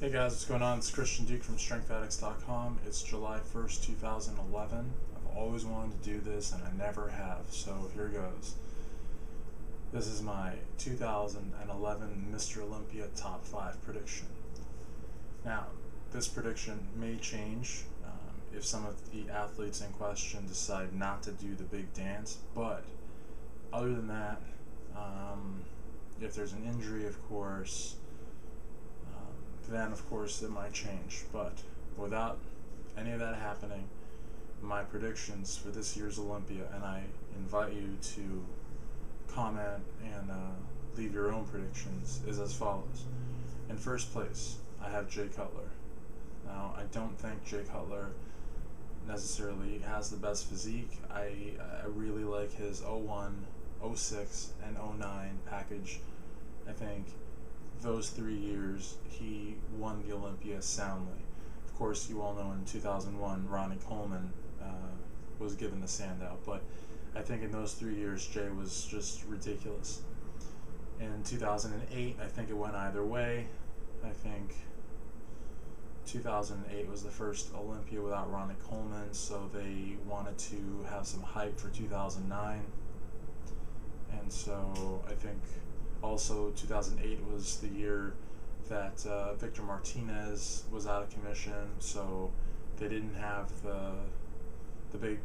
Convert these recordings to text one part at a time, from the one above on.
Hey guys, what's going on? It's Christian Duke from StrengthAddicts.com. It's July 1st, 2011. I've always wanted to do this and I never have, so here goes. This is my 2011 Mr. Olympia Top 5 prediction. Now, this prediction may change if some of the athletes in question decide not to do the big dance, but other than that, if there's an injury, of course, then of course it might change. But without any of that happening, my predictions for this year's Olympia, and I invite you to comment and leave your own predictions, is as follows. In first place, I have Jay Cutler. Now, I don't think Jay Cutler necessarily has the best physique. I really like his 01, 06, and 09 package. I think those 3 years he won the Olympia soundly. Of course, you all know in 2001 Ronnie Coleman was given the standout, but I think in those 3 years Jay was just ridiculous. In 2008, I think it went either way. I think 2008 was the first Olympia without Ronnie Coleman, so they wanted to have some hype for 2009. And so I think also 2008 was the year that Victor Martinez was out of commission, so they didn't have the big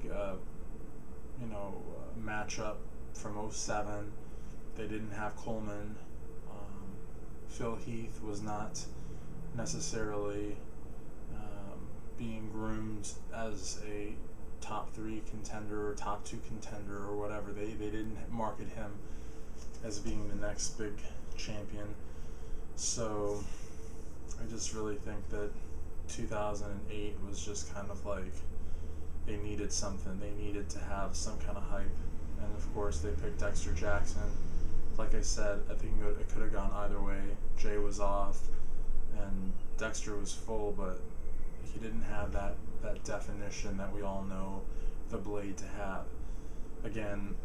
matchup from 07. They didn't have Coleman. Phil Heath was not necessarily being groomed as a top 3 contender or top 2 contender or whatever. They didn't market him as being the next big champion. So I just really think that 2008 was just kind of like they needed something. They needed to have some kind of hype. And of course they picked Dexter Jackson. Like I said, I think it could have gone either way. Jay was off and Dexter was full, but he didn't have that definition that we all know the Blade to have. Again,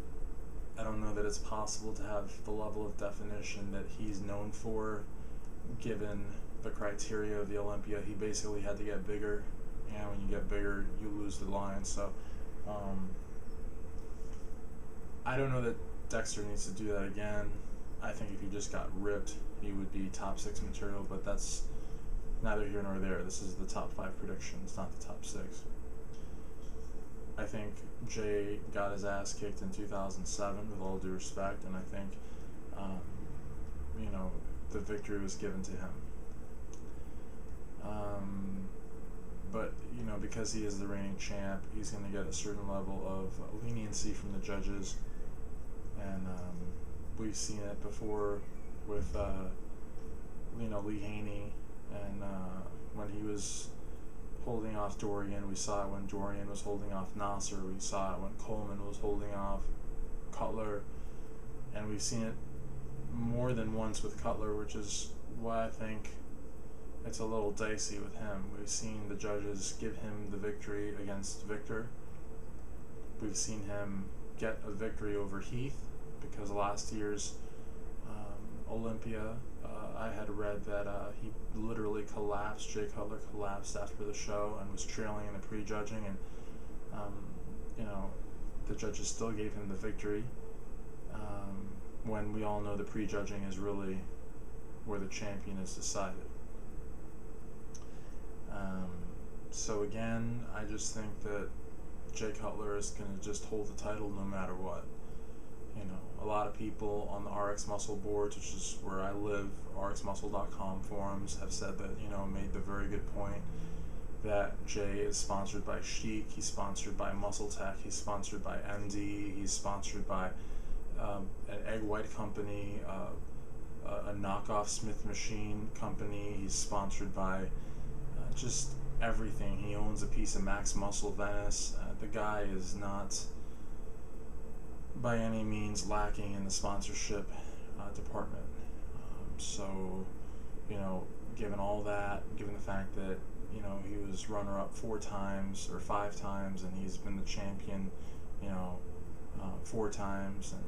I don't know that it's possible to have the level of definition that he's known for, given the criteria of the Olympia. He basically had to get bigger, and when you get bigger, you lose the line. So, I don't know that Dexter needs to do that again. I think if he just got ripped, he would be top 6 material, but that's neither here nor there. This is the top 5 predictions, not the top 6. I think Jay got his ass kicked in 2007, with all due respect, and I think, the victory was given to him. But, because he is the reigning champ, he's going to get a certain level of leniency from the judges, and we've seen it before with, Lee Haney, and when he was holding off Dorian. We saw it when Dorian was holding off Nasser. We saw it when Coleman was holding off Cutler. And we've seen it more than once with Cutler, which is why I think it's a little dicey with him. We've seen the judges give him the victory against Victor. We've seen him get a victory over Heath, because last year's Olympia, I had read that he literally collapsed. Jay Cutler collapsed after the show and was trailing in the prejudging, and the judges still gave him the victory, when we all know the prejudging is really where the champion is decided. So again, I just think that Jay Cutler is going to just hold the title no matter what. A lot of people on the RX Muscle boards, which is where I live, rxmuscle.com forums, have said that, made the very good point that Jay is sponsored by Chic, he's sponsored by Muscle Tech, he's sponsored by MD, he's sponsored by an egg white company, a knockoff Smith machine company, he's sponsored by just everything. He owns a piece of Max Muscle Venice. The guy is not by any means lacking in the sponsorship department. So, given all that, given the fact that, he was runner-up 4 times or 5 times, and he's been the champion, 4 times, and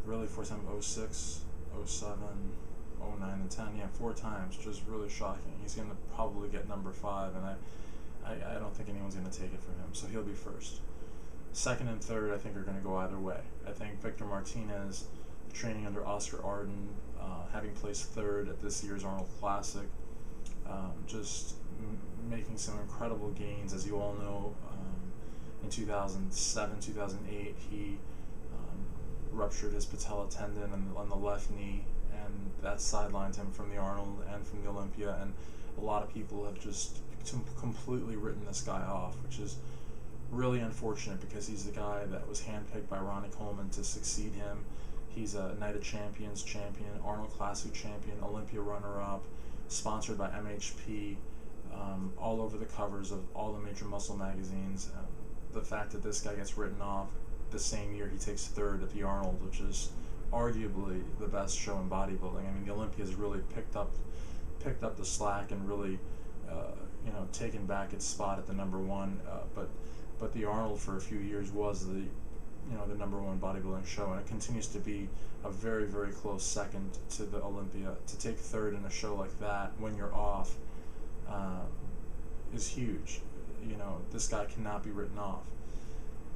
really 4 times, 06, 07, 09 and 10, yeah, 4 times, just really shocking. He's going to probably get number 5, and I don't think anyone's going to take it from him, so he'll be first. Second and third, I think, are going to go either way. I think Victor Martinez, training under Oscar Arden, having placed third at this year's Arnold Classic, just making some incredible gains. As you all know, in 2007, 2008, he ruptured his patella tendon on the left knee, and that sidelined him from the Arnold and from the Olympia, and a lot of people have just completely written this guy off, which is really unfortunate because he's the guy that was handpicked by Ronnie Coleman to succeed him. He's a Night of Champions champion, Arnold Classic champion, Olympia runner-up, sponsored by MHP, all over the covers of all the major muscle magazines. The fact that this guy gets written off the same year he takes third at the Arnold, which is arguably the best show in bodybuilding. I mean, the Olympia's really picked up the slack and really taken back its spot at the number 1. But the Arnold for a few years was the number 1 bodybuilding show, and it continues to be a very, very close second to the Olympia. To take third in a show like that when you're off is huge. This guy cannot be written off.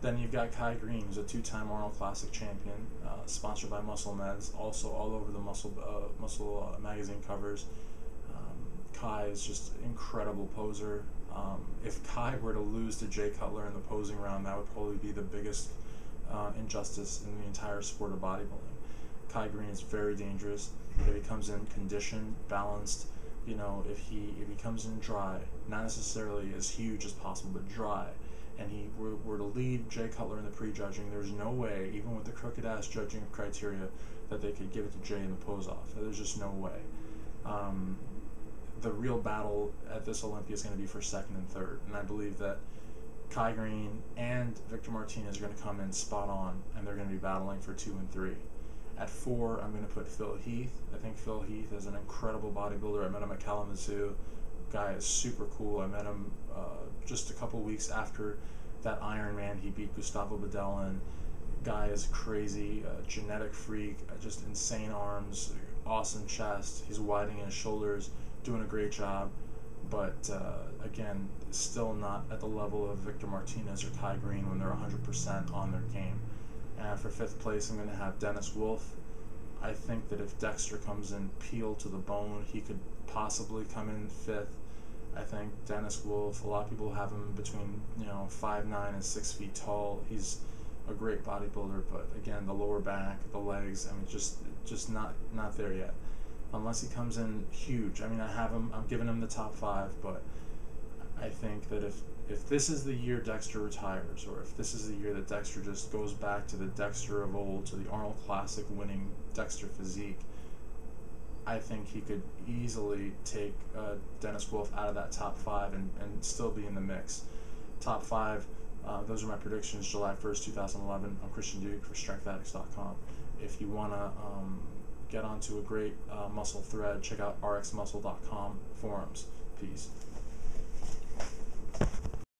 Then you've got Kai Green, who's a 2-time Arnold Classic champion, sponsored by Muscle Meds, also all over the muscle magazine covers. Kai is just an incredible poser. If Kai were to lose to Jay Cutler in the posing round, that would probably be the biggest injustice in the entire sport of bodybuilding. Kai Green is very dangerous. If he comes in conditioned, balanced, if he comes in dry, not necessarily as huge as possible, but dry, and he were to lead Jay Cutler in the prejudging, there's no way, even with the crooked ass judging criteria, that they could give it to Jay in the pose off. There's just no way. The real battle at this Olympia is going to be for second and third, and I believe that Kai Green and Victor Martinez are going to come in spot on, and they're going to be battling for 2 and 3. At 4, I'm going to put Phil Heath. I think Phil Heath is an incredible bodybuilder. I met him at Kalamazoo. Guy is super cool. I met him just a couple weeks after that Ironman. He beat Gustavo Bedell. Guy is crazy, genetic freak, just insane arms, awesome chest. He's widening his shoulders, doing a great job. But again, still not at the level of Victor Martinez or Kai Green when they're 100% on their game. And for 5th place, I'm going to have Dennis Wolf. I think that if Dexter comes in peeled to the bone, he could possibly come in 5th. I think Dennis Wolf, a lot of people have him between 5'9" and 6 feet tall. He's a great bodybuilder, but again, the lower back, the legs, I mean, just not there yet. Unless he comes in huge. I mean, I'm giving him the top 5, but I think that if this is the year Dexter retires, or if this is the year that Dexter just goes back to the Dexter of old, to the Arnold Classic winning Dexter physique, I think he could easily take Dennis Wolf out of that top 5 and still be in the mix. Top 5, those are my predictions, July 1st, 2011. I'm Christian Duke for StrengthAddicts.com. If you want to get onto a great muscle thread, check out rxmuscle.com forums. Peace.